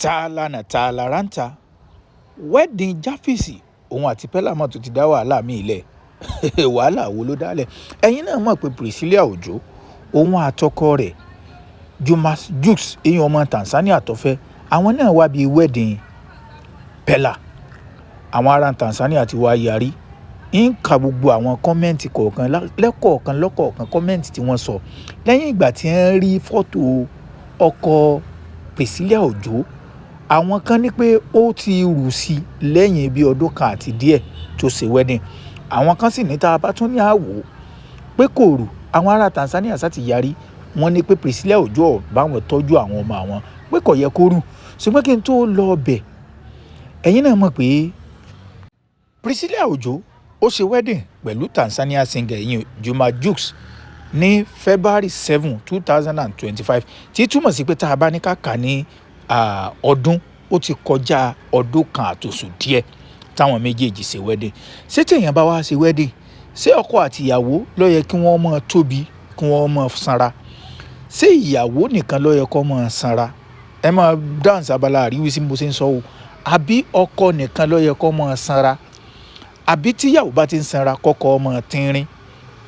tààlà rántà wedding Jáfíìsì òun àti Pẹ́lá tó ti dá wàhálà míì lẹ̀ wàhálà wo ló dálẹ̀ ẹ̀yin náà mọ̀ pé Priscilla Òjó òun àtọkọ rẹ̀ Juma Jux èèyàn ọmọ Tanzania tó fẹ́ àwọn náà wá bíi wedding Pẹ́lá àwọn ará Tanzania ti wá yarí ń ka gbogbo àwọn kọ́mẹ́ǹtì kọ̀ọ̀kan lọ́kọ̀ọ̀kan kọ́mẹ́ǹtì tí wọ́n sọ lẹ́yìn ìgbà tí wọ́n rí fọ́tò ọkọ Priscilla Òjó àwọn kan ní pé ó ti rù sí lẹ́yìn bí ọdún kan àti díẹ̀ tó ṣe wedding àwọn kan sì ní tá a bá tún ní àwò pé kò rù àwọn ará Tanzania sá ti yarí wọ́n ní pé Priscilla Òjó báwọn tọ́jú àwọn ọmọ àwọn pé kò yẹ kó rù ṣùgbọ́n kí n tó lọ bẹ̀ ẹ̀yin náà mọ̀ pé Priscilla Òjó ó ṣe wedding pẹ̀lú Tanzania singer yìí Juma Jux ní February 7, 2025 tí túmọ̀ sí pé tá a bá ní kàkà ní ọdún ó ti kọjá ọdún kan àtòṣù díẹ̀ táwọn méjèèjì ṣe wedding ṣé téèyàn bá wá ṣe wedding ṣé ọkọ àti ìyàwó ló yẹ kí wọ́n máa tóbi kí wọ́n máa sanra ṣé ìyàwó nìkan ló yẹ kó máa sanra ẹ máa dáhùn abala àríwísí mo ṣe ń sọ o àbí ọkọ nìkan ló yẹ kó máa sanra àbí tíyàwó bá ti ń sanra kọ́kọ́ ọmọ tínrín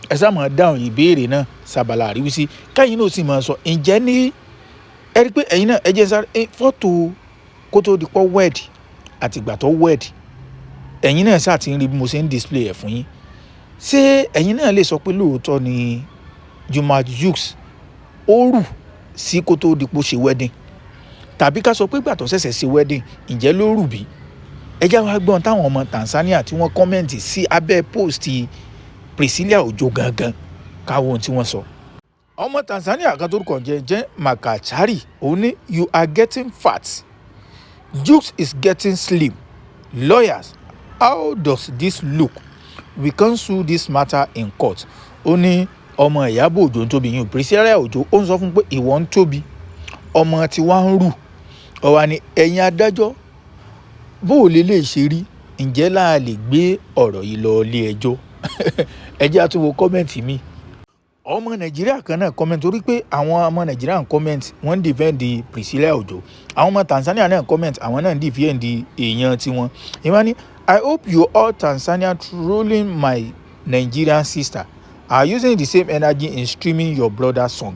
ẹ sá máa dáhùn ìbéèrè náà sábàlá àríwísí káyìn náà sì máa sọ ǹjẹ́ ní ẹ rí i pé ẹ̀yin náà ẹ jẹ́ sáré fọ́tò kó tó di pọ́ wed àtìgbà tó wed ẹ̀yin náà sáà ti ń rí bí mo ṣe ń display ẹ̀ fún yín ṣé ẹ̀yin náà lè sọ pé lóòótọ́ ni Juma Jux ó rù sí kó tó di pọ́ ṣe wedding tàbí ká sọ pé ìgbà tó ṣẹ̀ṣẹ̀ ṣe wedding ǹjẹ́ ló rù bí ẹ já wá gbọ́n táwọn ọmọ Tanzania tí wọ́n kọ́mẹ́ǹtì sí abẹ́ post Priscilla Òjó gangan káwọn ohun tí wọ́n sọ. ọmọ Tanzania kan tó kàn jẹ́ Makachari òun ní you are getting fat Jux is getting slim lawyers how does this look we can sue this matter in court. ó ní ọmọ Ìyábọ̀ Òjó ń tóbi yín Priscilla Òjó ó ń sọ fún pé ìwọ ń tóbi ọmọ tí wàá ń rù ọ̀wà ni ẹ̀yin adájọ́ bó o lè ṣe rí ǹjẹ́ láà lè gbé ọ̀rọ̀ yìí lọ ilé ẹjọ́ ẹ jẹ́ àtúwò kọ́mẹ̀ntì mi. ọmọ Nàìjíríà kan náà kọ́mẹ̀ntì torí pé àwọn ọmọ Nàìjíríà ń kọ́mẹ̀ntì wọ́n ń dìfẹ́ǹdì Priscilla Òjó àwọn ọmọ Tanzania náà kọ́mẹ̀ntì àwọn náà ń dìfẹ́ǹdì èèyàn tiwọn. ìwọ́n ní I hope you all Tanzania trolling my Nigerian sister are using the same energy in streaming your brother's song.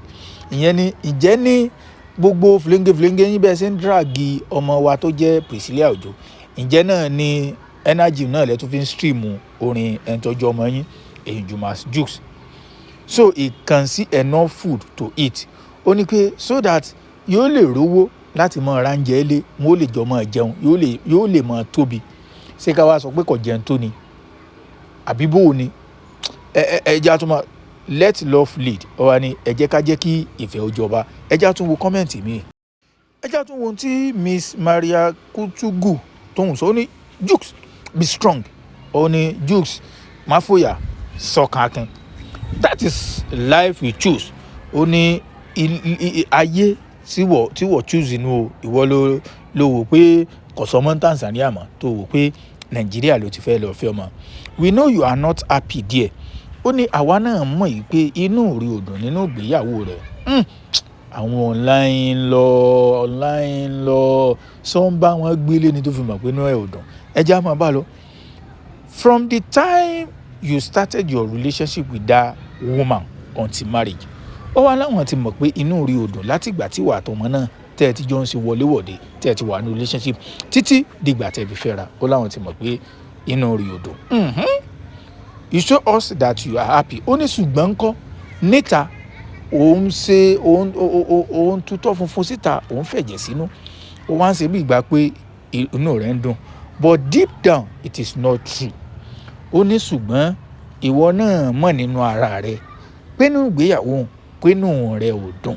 ìyẹn ni ǹjẹ́ ní gbogbo fìlẹ́ngẹ́fìlẹ́ngẹ́ yín bẹ́ẹ̀ ṣe ń dragi ọmọ wa tó jẹ́ Priscilla Òjó ǹjẹ́ náà ni energy náà lẹ́ tún fi ń stream orin ẹ̀ńtọ́jú ọmọ yín èyí Juma Jux so he can see enough food to eat ó ní pé so that yóò lè rówó láti mọ ránjẹ lé wọn ó lè jọ mọ jẹun yóò lè mọ tóbi ṣé ká wá sọ pé kò jẹun tó ni àbí bó o ni ẹja tún máa let love lead ọ̀wá ni ẹ jẹ́ ká jẹ́ kí ìfẹ́ ó jọba ẹja tún wo kọ́mẹ̀ntì mi ẹja tún wo ohun tí Miss Maria Kutugu tóun sọ ó ní Jux be strong ó ní Jux má fòyà sọkàn akin that is life you choose ó ní ayé tí wọ́n choose inú o ìwọ ló wò pé kọ̀sọ́mọ́ Tanzania mọ̀ tó wò pé Nàìjíríà ló ti fẹ́ lọ fẹ́ ọmọ we know you are not happy there ó ní àwa náà mọ̀ yìí pé inú rí òdùn nínú ìgbéyàwó rẹ̀ àwọn online lọ sọ ń bá wọn gbélé ni tó fi mọ̀ pé inú ẹ̀ òdùn ẹ já máa bá lọ. From the time you started your relationship with that woman until marriage ó wá láwọn ti mọ̀ pé inú rí òdùn láti ìgbà tí wà àtọmọ náà tẹ́ ẹ ti jọ ń ṣe wọléwọ̀de tẹ́ ẹ ti wà ní relationship títí dìgbà tẹ́ ẹ fi fẹ́ra ó láwọn ti mọ̀ pé inú rí òdùn. You show us that you are happy ó ní ṣùgbọ́n ńkọ́ níta òun tutọ́ funfun síta òun fẹ̀jẹ̀ sínú ó wá ń ṣe bí ìgbà pé inú rẹ̀ ń dùn but deep down it is not true ó ní ṣùgbọ́n ìwọ náà mọ̀ nínú ara rẹ pé nínú ìgbéyàwó pé inú rẹ ò dùn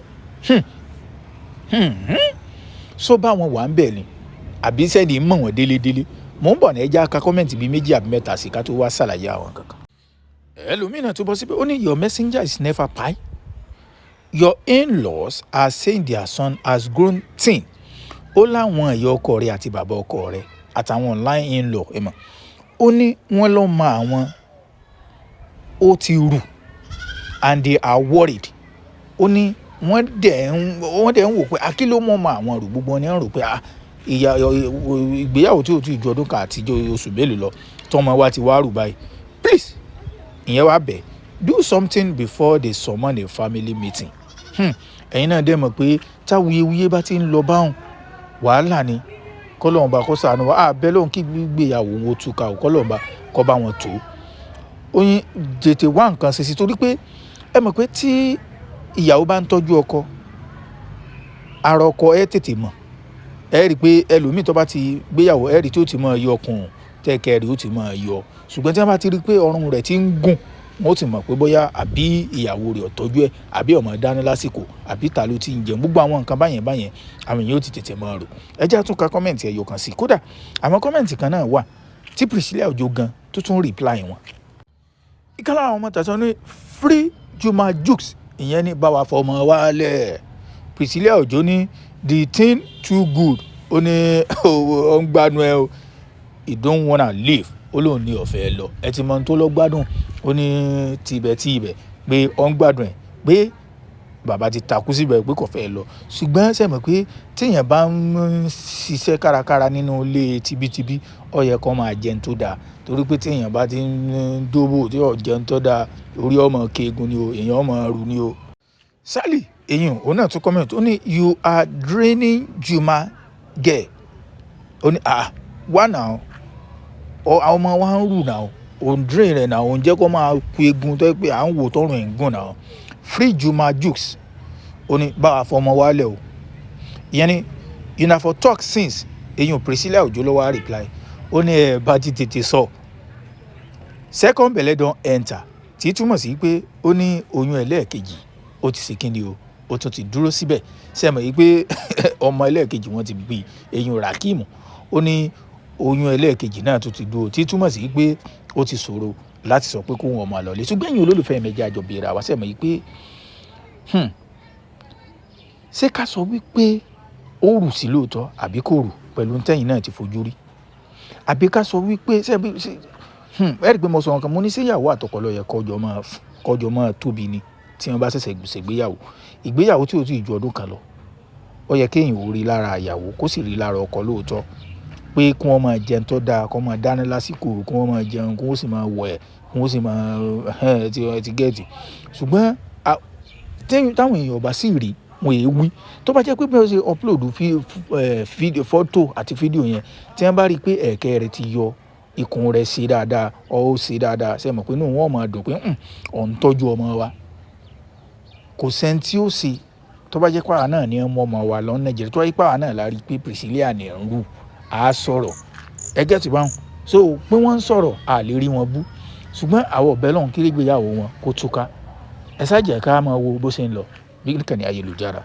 so bá wọn wà ń bẹ̀ ni àbí sẹ́ni mọ̀ wọ́n délédélé mò ń bọ̀ ní ẹja ká kọ́mẹ̀ntì bíi méjì àbí mẹ́ta sí ká tó wá ṣàlàyé àwọn kankan. ẹlòmíràn tó bọ́ síbẹ̀ ó ní your messenger is never pie your in-laws are saying their son has grown thin ó láwọn ẹ̀yọ́ ọkọ rẹ̀ àti bàbá ọkọ rẹ̀ àtàwọn online in-law ẹ̀ mọ̀ ó ní wọ́n lọ́ mọ àwọn ó ti rù and they are worried ó ní wọ́n dẹ̀ ń wò pé akíló mọ́ àwọn rù gbogbo wọn ni wọ́n rò pé ìgbéyàwó tí ò tí ju ọdún kan àti oṣù mélòó lọ tọ́mọ wa ti wá rù báyìí, please ìyẹn wá bẹ̀ do something before they summon a family meeting. Ẹ̀yin náà dẹ̀ mọ̀ pé táwuyewuye bá ti ń lọ báwọn wàhálà ni, kọ́lọ́ọ̀ba kó ṣàánú wa àbẹ́ lóhùn kí gbéyàwó wọn túká o, kọ́lọ́ọ̀ba kó bá wọn tó. Oyin tètè wá nǹkan ṣe sí, torí pé ẹ mọ̀ pé tí ìyàwó bá ń tọ́jú ọkọ, ara ọkọ ẹ tètè mọ̀, ẹ rí i pé ẹlòmíì tó bá ti gbéyàwó ẹ rí tí ó ti máa yọ ọkùnrin tẹ́kẹ̀ rí ó ti máa yọ, ṣùgbọ́n tí wọ́n bá ti rí i pé ọrùn rẹ̀ ti ń gùn, wọ́n ti mọ̀ pé bóyá àbí ìyàwó rẹ̀ ò tọ́jú ẹ̀, àbí ọmọ dání lásìkò, àbí ta ló ti ń jẹun, gbogbo àwọn nǹkan báyẹn àwọn èèyàn ó ti tètè máa rò. Ẹ jẹ́ àtúnka kọ́mẹ̀ntì ẹ̀yọ̀ kan sí, kódà àwọn kọ́mẹ̀ntì kan náà wà tí Priscilla Ojo gan tó tún reply wọn. Ìkan lára àwọn ọmọ tàṣán ní free Juma Jukes, ìyẹn ní báwa fọmọ wálẹ̀. Priscilla Ojo ní the thing too good, ó ní ó ń gbádùn ẹ o, he don't wanna leave, ó lóun ní ọ̀fẹ́ lọ. Ẹ ti mọ ohun tó lọ gbádùn, ó ní tibẹ̀ pé ó ń gbádùn ẹ̀, pé bàbá ti takú síbẹ̀ pé kò fẹ́ lọ. Ṣùgbọ́n ṣe mọ̀ pé téèyàn bá ń ṣiṣẹ́ kárakára nínú ilé tibítibí, ó yẹ kó máa jẹun tó dáa, torí pé téèyàn bá ti ń dóbò tí ó jẹun tó dáa, orí ọmọ keegun ni o, èèyàn ọmọ rù ni o. Sally eyín òun náà tún comment, ó ní you are draining Juma girl. Ó ní wá náà àwọn ọmọ wa ń rù náà, òun drain rẹ̀ náà, òun jẹ́ kó máa ku egun tó yẹ pé à ń wò tọrùn ẹ̀ ń gùn náà. Free Juma Jukes, ó ní báwa fọmọ wálẹ̀ o. Ìyẹn ni una for talk since, eyín Priscilla Ojo ló wá reply, ó ní ẹ bá ti tètè sọ. Second belle don enter, tí túmọ̀ sí pé ó ní oyún ẹlẹ́ẹ̀kejì ó ti ṣe kíni o, ó tún ti dúró síbẹ̀. Ṣé mọ̀ yìí pé ọmọ ẹlẹ́ẹ̀kejì wọ́n ti bí eyín Rakim, ó ní oyún ẹlẹ́ẹ̀kejì náà tún ti dúró, tí túmọ̀ sí pé ó ti ṣòro láti sọ pé kó wọn máa lọ lé. Ṣùgbọ́n ẹ̀yin olólùfẹ́ mi jẹ́ àjọ bèèrè àwa, ṣé mọ̀ yìí pé ṣé ká sọ wípé ó rù sí lóòótọ́ àbí kò rù pẹ̀lú tẹ́yìn náà ti fojú rí, àbí ká sọ wípé ẹ rí i pé mo sọ nǹkan, mo ní sí ìyàwó àtọkọ ló yẹ kọjọ máa tóbi ni tí wọ́n bá ṣẹ̀ṣẹ̀ ṣègbéyàwó. Ìgbéyàwó tí ò tí ju ọdún kan lọ, ó yẹ kéèyàn ò rí lára ìyàwó kó sì rí lára ọkọ lóòótọ́, pé kí wọ́n máa jẹun tó dáa, kó máa dáná lásìkò, kí wọ́n máa jẹun, kí wọ́n sì máa wẹ̀, kí wọ́n sì máa ti gẹ̀ẹ́tì. Ṣùgbọ́n táwọn èèyàn bá sì rí wọn èé wí, tó bá jẹ́ pé bí wọ́n ṣe upload fọ́tò àti fídíò yẹn, tí wọ́n bá rí i pé ẹ̀kẹ́ rẹ̀ ti yọ, ikùn rẹ̀ ṣe dáadáa, ó ṣe dáadáa, ṣe mọ̀ pé inú wọn máa dùn pé ọ̀ ń tọ́jú ọmọ wa. Kò sẹ́ni tí ó ṣe, tó bá jẹ́ pàrọ̀ náà ni ọmọ wa lọ Nàìjíríà, tó bá jẹ́ pàrọ̀ náà la rí pé Priscilla ní ń rù, á sọ̀rọ̀. Ẹ gẹ́tì báwọn, so pé wọ́n ń sọ̀rọ̀ a lè rí wọn bú, ṣùgbọ́n àwọn ọ̀bẹ lọ́hùn kí ìgbéyàwó wọn kó túká. Ẹ ṣáà jẹ́ ká máa wo bó ṣe ń lọ bí nìkan ní ayélujára.